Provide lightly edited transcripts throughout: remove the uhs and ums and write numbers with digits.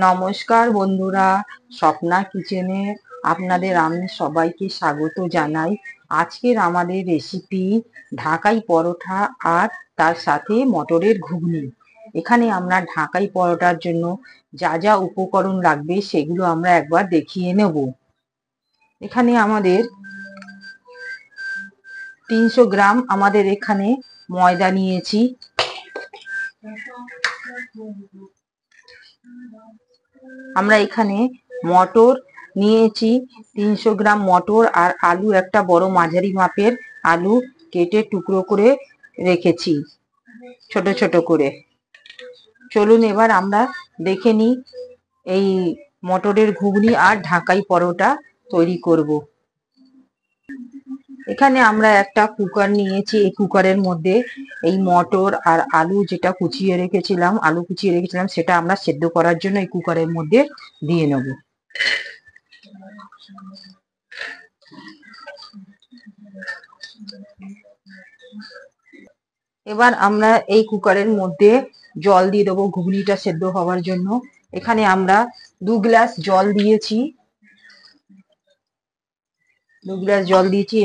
নমস্কার বন্ধুরা, স্বপ্না কিচেনে আপনাদের আমি সবাইকে স্বাগত জানাই। আজকের আমাদের রেসিপি ঢাকাই পরোটা আর তার সাথে মটরের ঘুগনি। এখানে আমরা ঢাকাই পরোটার জন্য যা যা উপকরণ লাগবে সেগুলো আমরা একবার দেখিয়ে নেব। এখানে আমাদের 300 গ্রাম আমাদের এখানে ময়দা নিয়েছি। আমরা এখানে মটর নিয়েছি 300 গ্রাম মটর, আর আলু একটা বড় মাঝারি মাপের আলু কেটে টুকরো করে রেখেছি ছোট ছোট করে। চলুন এবার আমরা দেখে নিই এই মটরের ঘুগনি আর ঢাকাই পরোটা তৈরি করব। এখানে আমরা একটা কুকার নিয়েছি। এই কুকারের মধ্যে এই মটর আর আলু যেটা আলু কুচিয়ে রেখেছিলাম সেটা আমরা সেদ্ধ করার জন্য এই কুকারের মধ্যে দিয়ে নেব। এবার আমরা এই কুকারের মধ্যে জল দিয়ে দেবো ঘুগনিটা সেদ্ধ হওয়ার জন্য। এখানে আমরা 2 গ্লাস জল দিয়েছি।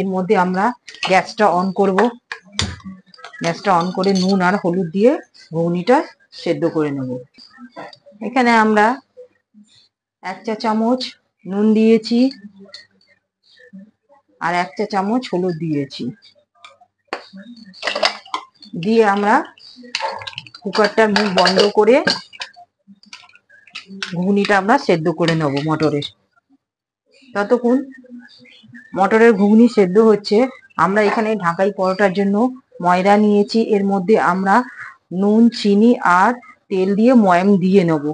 এর মধ্যে আমরা গ্যাসটা অন করব। গ্যাসটা অন করে নুন আর হলুদ দিয়ে ঘুগনিটা সেদ্ধ করে নেব। এখানে আমরা 1 চা চামচ নুন দিয়েছি আর 1 চা চামচ হলুদ দিয়েছি। দিয়ে আমরা কুকারটার মুখ বন্ধ করে ঘুগনিটা আমরা সেদ্ধ করে নেব মটরের। ততক্ষণ মটরের ঘুগনি সেদ্ধ হচ্ছে, আমরা এখানে ঢাকাই পরোটার জন্য ময়দা নিয়েছি। এর মধ্যে আমরা নুন, চিনি আর তেল দিয়ে ময়াম দিয়ে নেব।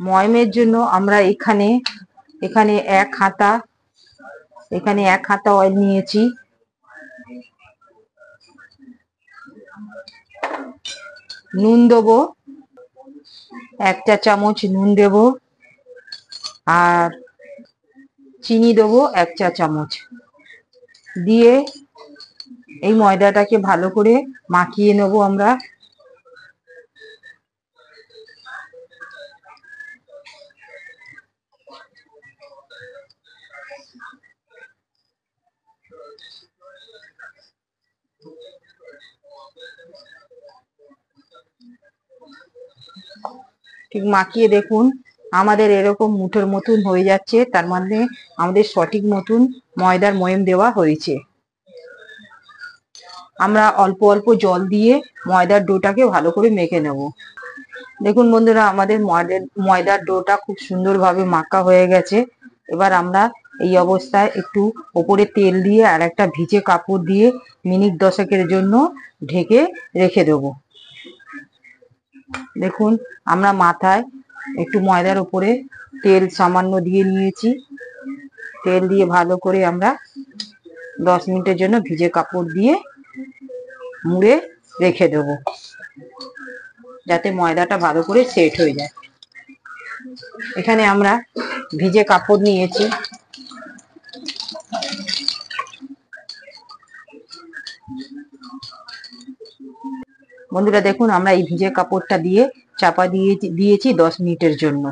ময়ামের জন্য আমরা এখানে এখানে এক হাতা অয়েল নিয়েছি। নুন দেবো 1 চা চামচ নুন দেব, আর চিনি দেবো 1 চা চামচ। দিয়ে এই ময়দাটাকে ভালো করে মাখিয়ে নেব আমরা। ঠিক মাখিয়ে দেখুন আমাদের এরকম মুঠোর মতন হয়ে যাচ্ছে, তার মানে আমাদের সঠিক মতন ময়দার ময়াম দেওয়া হয়েছে। আমরা অল্প অল্প জল দিয়ে ময়দার ডোটাকে ভালো করে মেখে নেব। দেখুন বন্ধুরা, আমাদের ময়দার ডোটা খুব সুন্দরভাবে মাখা হয়ে গেছে। এবার আমরা এই অবস্থায় একটু ওপরে তেল দিয়ে আর একটা ভিজে কাপড় দিয়ে মিনিট 10 জন্য ঢেকে রেখে দেব। দেখুন আমরা মাথায় একটু ময়দার উপরে তেল সামান্য দিয়ে নিয়েছি। তেল দিয়ে ভালো করে আমরা 10 মিনিটের জন্য ভিজে কাপড় দিয়ে মুড়ে রেখে দেব, যাতে ময়দাটা ভালো করে সেট হয়ে যায়। এখানে আমরা ভিজে কাপড় নিয়েছি। বন্ধুরা দেখুন আমরা এই ভিজে কাপড়টা দিয়ে চাপা দিয়েছি 10 মিনিটের জন্য।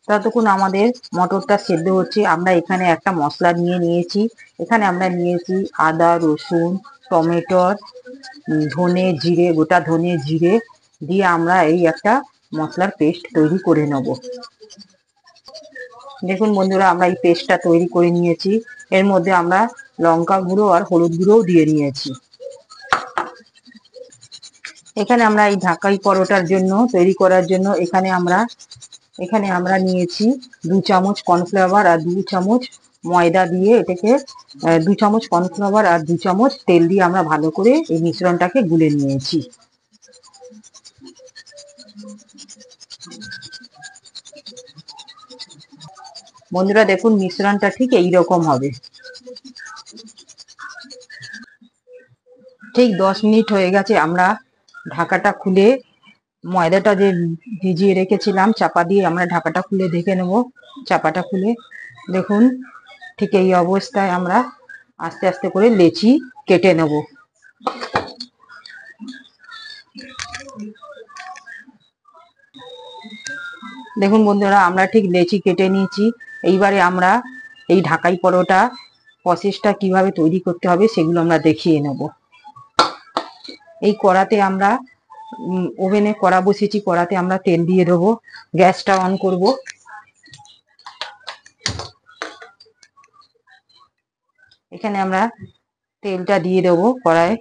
ততক্ষণ আমাদের মটরটা সেদ্ধ হচ্ছে। আমরা এখানে একটা মশলা নিয়েছি। এখানে আমরা নিয়েছি আদা, রসুন, টমেটোর, ধনে জিরে, গোটা ধনে জিরে দিয়ে আমরা এই একটা মশলার পেস্ট তৈরি করে নেব। দেখুন বন্ধুরা, আমরা এই পেস্টটা তৈরি করে নিয়েছি। এর মধ্যে আমরা লঙ্কা গুঁড়ো আর হলুদ গুঁড়োও দিয়ে নিয়েছি। এখানে আমরা এই ঢাকাই পরোটার জন্য তৈরি করার জন্য এখানে আমরা নিয়েছি 2 চামচ কর্নফ্লাওয়ার আর 2 চামচ ময়দা দিয়ে এটাকে 2 চামচ কর্নফ্লাওয়ার আর 2 চামচ তেল দিয়ে আমরা ভালো করে এই মিশ্রণটাকে গুলে নিয়েছি। বন্ধুরা দেখুন মিশ্রণটা ঠিক এইরকম হবে। ঠিক 10 মিনিট হয়ে গেছে। আমরা ঢাকাটা খুলে ময়দাটা যে ভিজিয়ে রেখেছিলাম চাপা দিয়ে আমরা ঢাকাটা খুলে দেখে নেব। চাপাটা খুলে দেখুন ঠিক এই অবস্থায় আমরা আস্তে আস্তে করে লেচি কেটে নেব। দেখুন বন্ধুরা, আমরা ঠিক লেচি কেটে নিয়েছি। এইবারে আমরা এই ঢাকাই পরোটা প্রসেসটা কিভাবে তৈরি করতে হবে সেগুলো আমরা দেখিয়ে নেব। এই কড়াতে আমরা ওভেনে কড়া বসিয়েছি, কড়াতে আমরা তেল দিয়ে দেবো। গ্যাসটা অন করব। এখানে আমরা তেলটা দিয়ে দেবো কড়াইয়ে।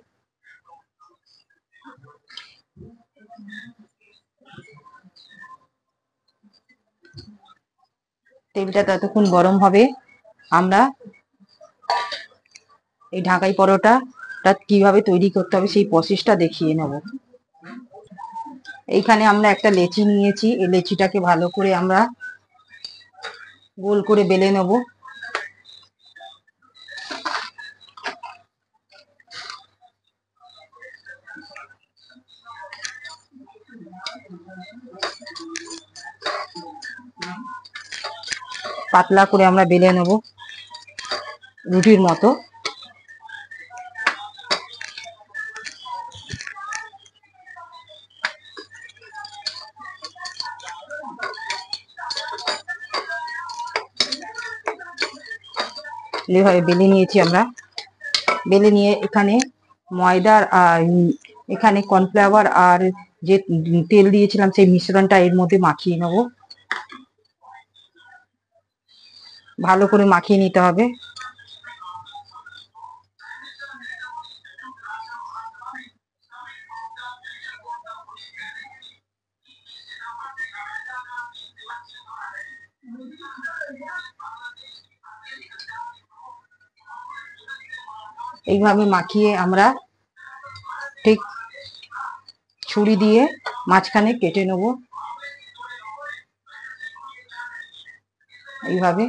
তেলটা ততক্ষণ গরম হবে, আমরা এই ঢাকাই পরোটাটা কিভাবে তৈরি করতে হবে সেই প্রসেসটা দেখিয়ে নেব। এইখানে আমরা একটা লেচি নিয়েছি, এই লেচিটাকে ভালো করে আমরা গোল করে বেলে নেব। পাতলা করে আমরা বেলে নেব রুটির মতো। এইভাবে বেলে নিয়েছি আমরা। বেলে নিয়ে এখানে ময়দার এখানে কর্নফ্লাওয়ার আর যে তেল দিয়েছিলাম সেই মিশ্রণটা এর মধ্যে মাখিয়ে নেব। ভালো করে মাখিয়ে নিতে হবে। এইভাবে মাখিয়ে আমরা ঠিক ছুরি দিয়ে মাঝখানে কেটে নেব। এইভাবে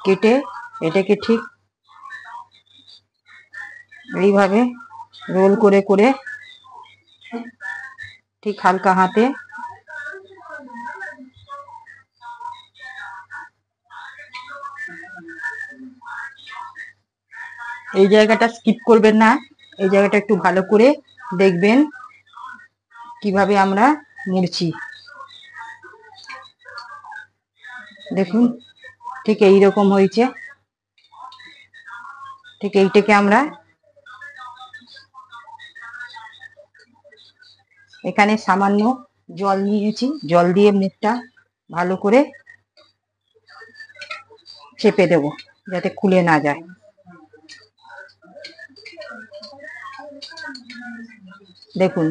কেটে এটাকে ঠিক এইভাবে রোল করে করে ঠিক হালকা হাতে এই জায়গাটা স্কিপ করবেন না। এই জায়গাটা একটু ভালো করে দেখবেন কিভাবে আমরা মুড়ছি। দেখুন ঠিক এই রকম হয়েছে। ঠিক এইটাকে আমরা এখানে সামান্য জল নিয়েছি, জল দিয়ে মুখটা ভালো করে চেপে দেব যাতে খুলে না যায়। দেখুন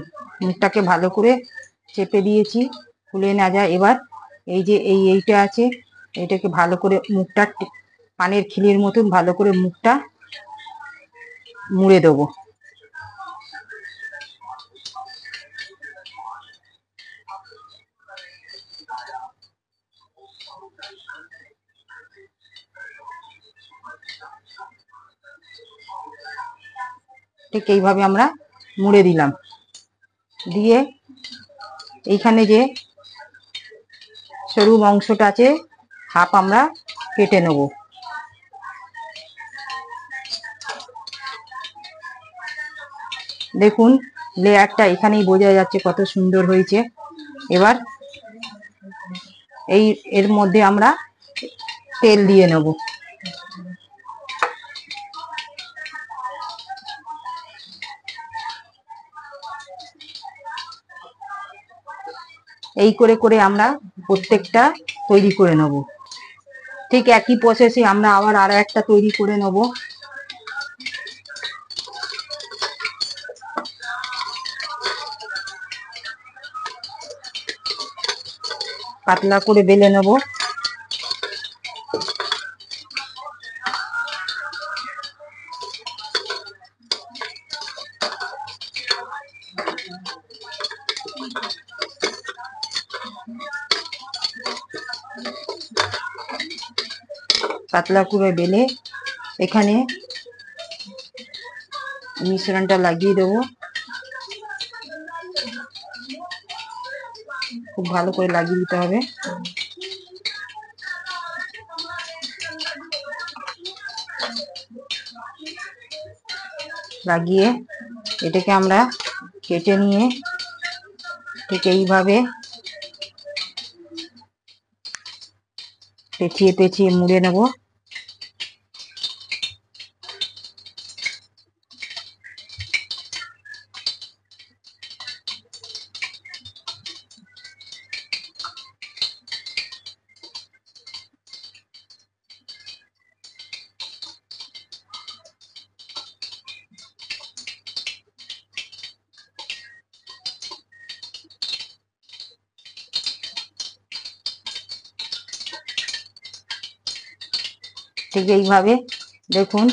মুখটাকে ভালো করে চেপে দিয়েছি, খুলে না যায়। এবার এই যে এইটা আছে, এটাকে ভালো করে মুখটা পানের খিলির মতন ভালো করে মুখটা মুড়ে দেবো। ঠিক এইভাবে আমরা মুড়ে দিলাম। দিয়ে এইখানে যে সরু অংশটা আছে হাফ আমরা কেটে নেব। দেখুন লেয়ারটা এখানেই বোঝা যাচ্ছে কত সুন্দর হয়েছে। এবার এর মধ্যে আমরা তেল দিয়ে নেব। এই করে করে আমরা প্রত্যেকটা তৈরি করে নেব। ঠিক একই প্রসেসে আমরা আবার আর একটা তৈরি করে নেব। পাতলা করে বেলে নেব। পাতলা করে বেলে এখানে মিশ্রণটা লাগিয়ে দেবো। ভালো করে লাগিয়ে দিতে হবে। লাগিয়ে এটাকে আমরা কেটে নিয়ে ঠিক এইভাবে পেঁচিয়ে পেঁচিয়ে মুড়ে নেব। ঠিক এইভাবে দেখুন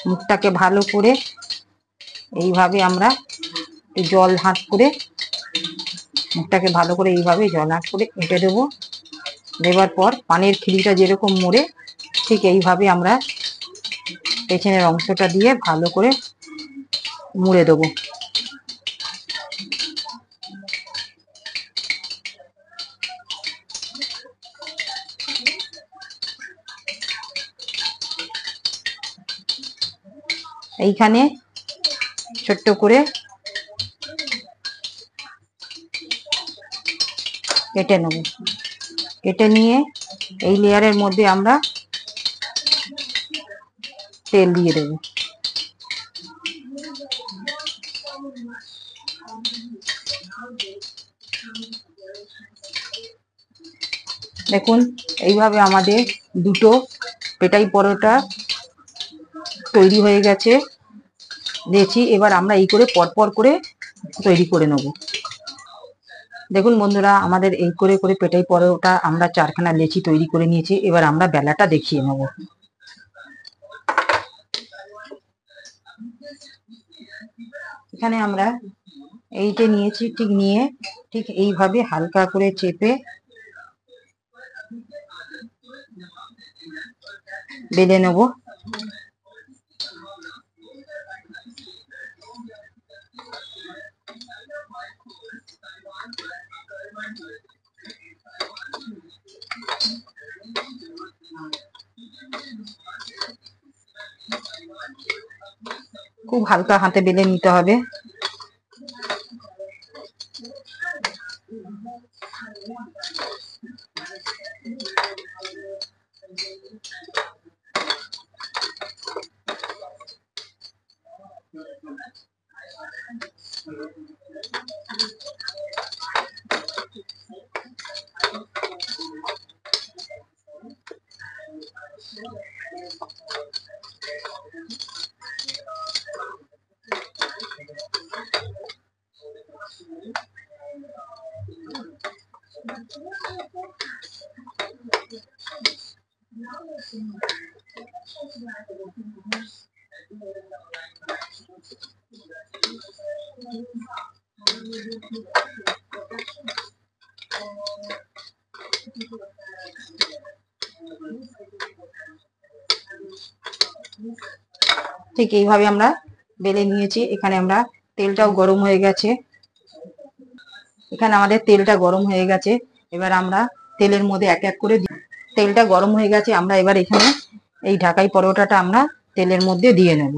মুখটাকে ভালো করে এইভাবে আমরা জল হাত করে মুখটাকে ভালো করে এইভাবে জল হাত করে এঁটে দেবো। দেবার পর পানের খিলিটা যেরকম মোড়ে ঠিক এইভাবে আমরা পেছনের অংশটা দিয়ে ভালো করে মুড়ে দেবো। এইখানে ছোট্ট করে কেটে নেব। কেটে নিয়ে এই লেয়ারের মধ্যে আমরা তেল দিয়ে দেব। দেখুন এইভাবে আমাদের দুটো পেটাই পরোটা তৈরি হয়ে গেছে। দেখছি এবার আমরা এই করে পরপর করে তৈরি করে নেব। দেখুন বন্ধুরা আমাদের এই করে করে পেটাই পরোটা আমরা 4খানা লেচি তৈরি করে নিয়েছি। এবার আমরা বেলাটা দেখিয়ে নেব। এখানে আমরা এইটা নিয়েছি, ঠিক নিয়ে ঠিক এইভাবে হালকা করে চেপে বেলে নেব। খুব হালকা হাতে বেলে নিতে হবে। ঠিক এইভাবে আমরা বেলে নিয়েছি। এখানে আমরা তেলটাও গরম হয়ে গেছে। এখানে আমাদের তেলটা গরম হয়ে গেছে। এবার আমরা তেলের মধ্যে এক এক করে তেলটা গরম হয়ে গেছে। আমরা এবার এখানে এই ঢাকাই পরোটাটা আমরা তেলের মধ্যে দিয়ে নেব।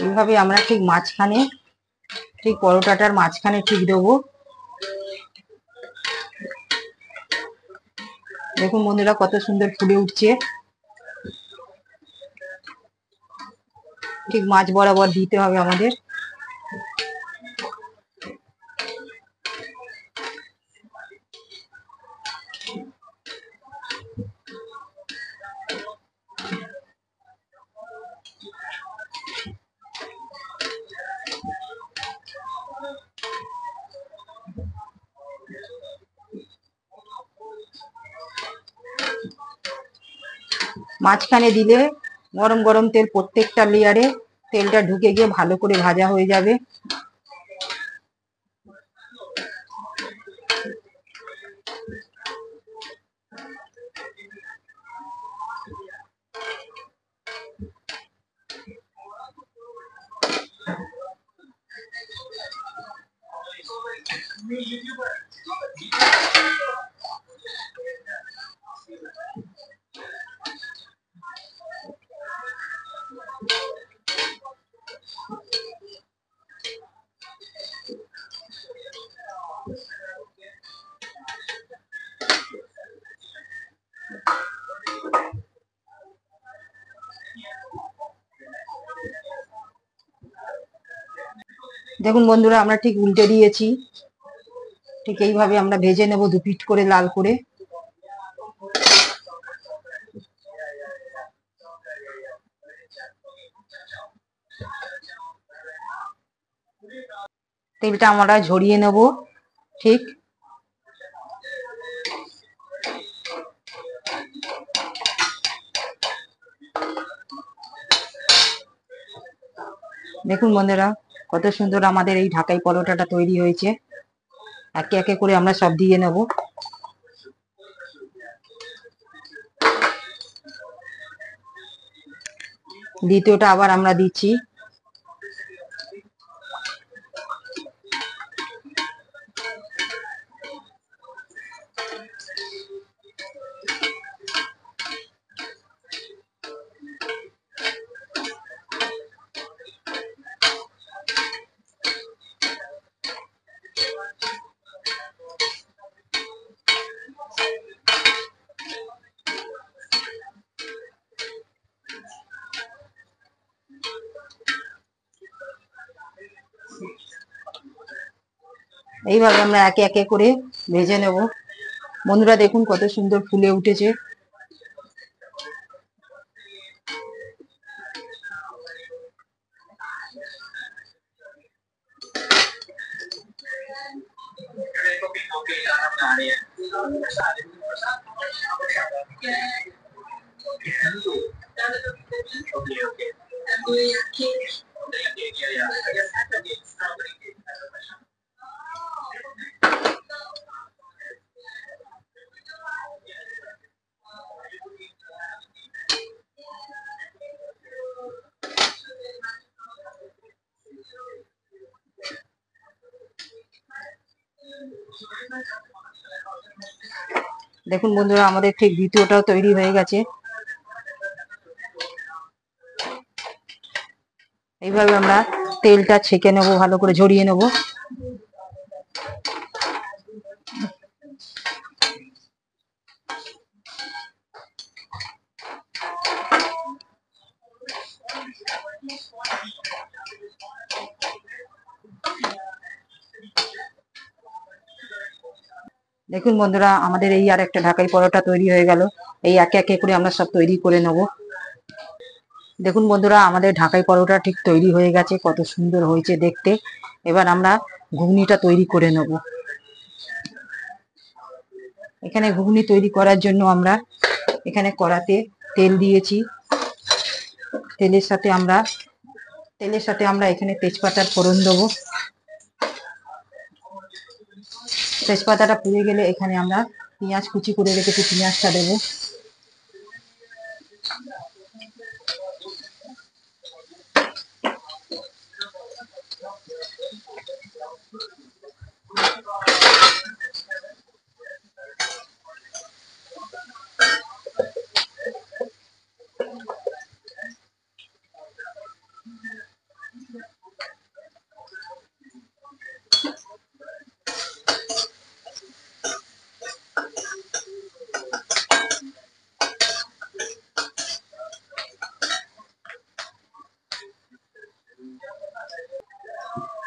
এইভাবে আমরা ঠিক মাঝখানে, ঠিক পরোটাটার মাঝখানে ঠিক দেবো। দেখুন বন্ধুরা কত সুন্দর ফুলে উঠছে। ঠিক মাছ বরাবর দিতে হবে আমাদের। মাঝখানে দিলে গরম গরম তেল প্রত্যেকটা লেয়ারে তেলটা ঢুকে গিয়ে ভালো করে ভাজা হয়ে যাবে। দেখুন বন্ধুরা, আমরা ঠিক উল্টে দিয়েছি। ঠিক এইভাবে আমরা ভেজে নেব 2 পিঠ করে লাল করে। তেলটা আমরা ঝরিয়ে নেব ঠিক। দেখুন বন্ধুরা, কত সুন্দর আমাদের এই ঢাকাই পরোটাটা তৈরি হয়েছে। একে একে করে আমরা সব দিয়ে নেব। দ্বিতীয়টা আবার আমরা দিচ্ছি। এইভাবে আমরা একে একে করে ভেজে নেব। বন্ধুরা দেখুন কত সুন্দর ফুলে উঠেছে। দেখুন বন্ধুরা, আমাদের ঠিক দ্বিতীয়টাও তৈরি হয়ে গেছে। এইভাবে আমরা তেলটা ছেঁকে নেব, ভালো করে ঝরিয়ে নেব। দেখুন বন্ধুরা, আমাদের এই আর একটা ঢাকাই পরোটা তৈরি হয়ে গেল। এই একে একে করে আমরা সব তৈরি করে নেব। দেখুন বন্ধুরা, আমাদের ঢাকাই পরোটা ঠিক তৈরি হয়ে গেছে। কত সুন্দর হয়েছে দেখতে। এবার আমরা ঘুগনিটা তৈরি করে নেব। এখানে ঘুগনি তৈরি করার জন্য আমরা এখানে কড়াতে তেল দিয়েছি। তেলের সাথে আমরা এখানে তেজপাতার ফোড়ন দেবো। তেজপাতাটা পুড়ে গেলে এখানে আমরা পেঁয়াজ কুচি করে রেখেছি, পেঁয়াজটা দেবো।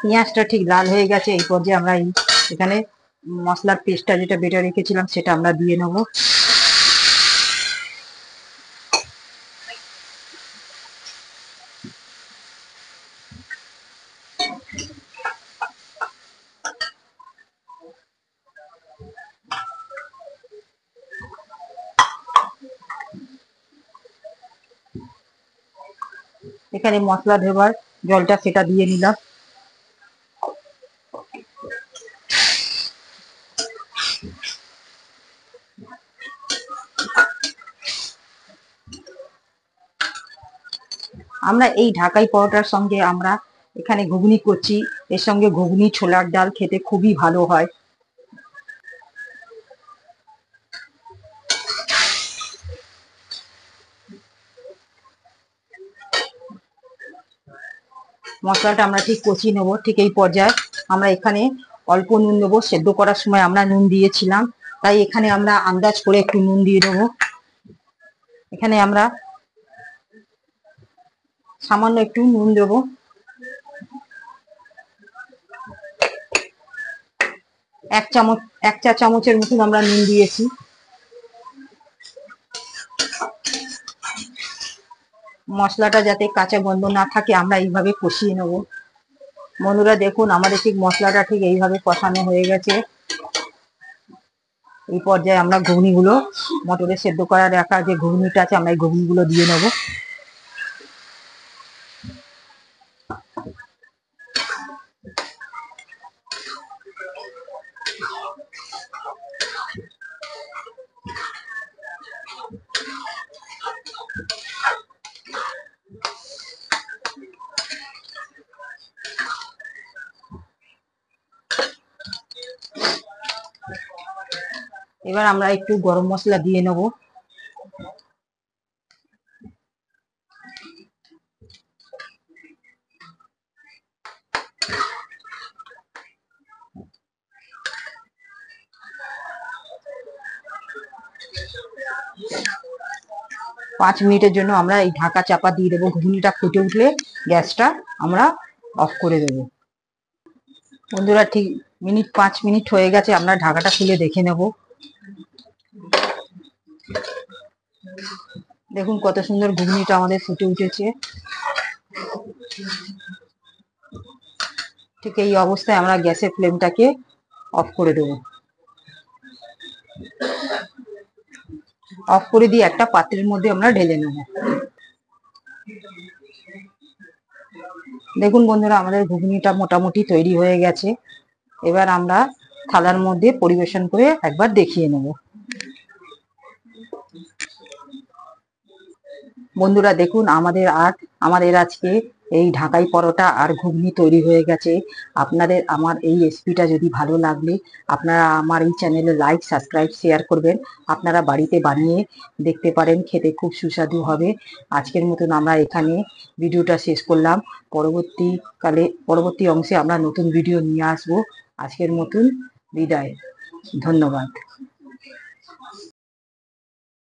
পেঁয়াজটা ঠিক লাল হয়ে গেছে। এই পর্যায়ে আমরা এখানে মশলার পেস্টটা যেটা বেটে রেখেছিলাম সেটা আমরা দিয়ে নেব। এখানে মশলা দেবার জলটা সেটা দিয়ে নিলাম। আমরা এই ঢাকাই পরোটার সঙ্গে আমরা এখানে ঘুগনি করছি, এর সঙ্গে ঘুগনি ছোলার ডাল খেতে খুবই ভালো হয়। মশলাটা আমরা ঠিক কষিয়ে নেবো। ঠিক এই পর্যায়ে আমরা এখানে অল্প নুন দেবো, সেদ্ধ করার সময় আমরা নুন দিয়েছিলাম, তাই এখানে আমরা আন্দাজ করে একটু নুন দিয়ে দেবো। এখানে আমরা সামান্য একটু নুন দেবো। এক চা চামচের মতন আমরা নুন দিয়েছি। মশলাটা যাতে কাঁচা গন্ধ না থাকে আমরা এইভাবে কষিয়ে নেব। বন্ধুরা দেখুন, আমাদের ঠিক মশলাটা ঠিক এইভাবে কষানো হয়ে গেছে। এই পর্যায়ে আমরা ঘুগনিগুলো, মটরে সেদ্ধ করা রাখা যে ঘুগনিটা আছে, আমরা এই ঘুগনিগুলো দিয়ে নেব। এবার আমরা একটু গরম মশলা দিয়ে নেব। পাঁচ মিনিটের জন্য আমরা এই ঢাকা চাপা দিয়ে দেবো। ঘুগনিটা ফুটে উঠলে গ্যাসটা আমরা অফ করে দেবো। বন্ধুরা ঠিক 5 মিনিট হয়ে গেছে, আমরা ঢাকাটা খুলে দেখে নেব। দেখুন কত সুন্দর ঘুগনিটা আমাদের ফুটে উঠেছে। ঠিক এই অবস্থায় আমরা গ্যাসের ফ্লেমটাকে অফ করে দেবো। অফ করে দিয়ে একটা পাত্রের মধ্যে আমরা ঢেলে নেব। দেখুন বন্ধুরা, আমাদের ঘুগনিটা মোটামুটি তৈরি হয়ে গেছে। এবার আমরা থালার মধ্যে পরিবেশন করে একবার দেখিয়ে নেব। বন্ধুরা দেখুন, আমাদের আজকে এই ঢাকাই পরোটা আর ঘুগনি তৈরি হয়ে গেছে। আপনাদের আমার এই রেসিপিটা যদি ভালো লাগলে আপনারা আমার এই চ্যানেলে লাইক, সাবস্ক্রাইব, শেয়ার করবেন। আপনারা বাড়িতে বানিয়ে দেখতে পারেন, খেতে খুব সুস্বাদু হবে। আজকের মতন আমরা এখানে ভিডিওটা শেষ করলাম। পরবর্তী অংশে আমরা নতুন ভিডিও নিয়ে আসবো। আজকের মতন বিদায়, ধন্যবাদ।